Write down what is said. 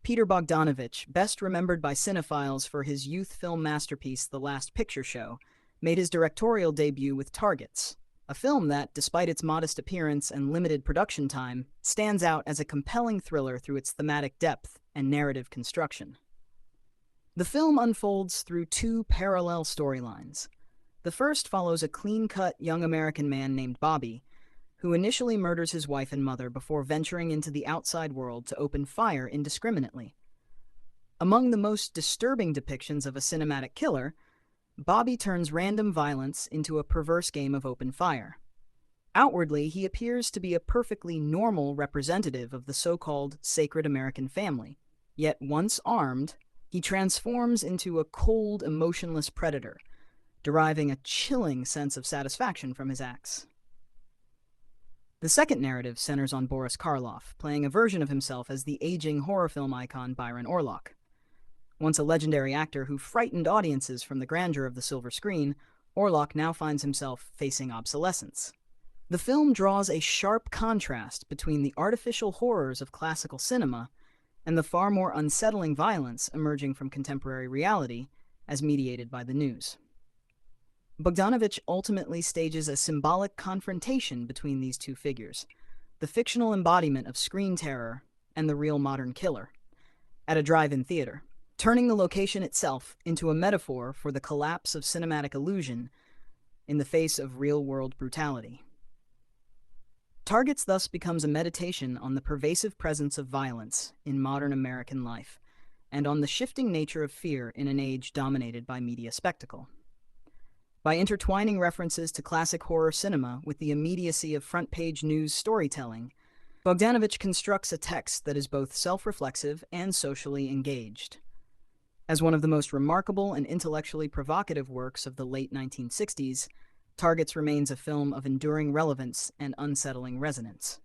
Peter Bogdanovich, best remembered by cinephiles for his youth film masterpiece The Last Picture Show, made his directorial debut with Targets, a film that, despite its modest appearance and limited production time, stands out as a compelling thriller through its thematic depth and narrative construction. The film unfolds through two parallel storylines. The first follows a clean-cut young American man named Bobby, who initially murders his wife and mother before venturing into the outside world to open fire indiscriminately. Among the most disturbing depictions of a cinematic killer, Bobby turns random violence into a perverse game of open fire. Outwardly, he appears to be a perfectly normal representative of the so-called sacred American family. Yet once armed, he transforms into a cold, emotionless predator, deriving a chilling sense of satisfaction from his acts. The second narrative centers on Boris Karloff, playing a version of himself as the aging horror film icon Byron Orlock. Once a legendary actor who frightened audiences from the grandeur of the silver screen, Orlock now finds himself facing obsolescence. The film draws a sharp contrast between the artificial horrors of classical cinema and the far more unsettling violence emerging from contemporary reality as mediated by the news. Bogdanovich ultimately stages a symbolic confrontation between these two figures, the fictional embodiment of screen terror and the real modern killer, at a drive-in theater, turning the location itself into a metaphor for the collapse of cinematic illusion in the face of real-world brutality. Targets thus becomes a meditation on the pervasive presence of violence in modern American life, and on the shifting nature of fear in an age dominated by media spectacle. By intertwining references to classic horror cinema with the immediacy of front-page news storytelling, Bogdanovich constructs a text that is both self-reflexive and socially engaged. As one of the most remarkable and intellectually provocative works of the late 1960s, Targets remains a film of enduring relevance and unsettling resonance.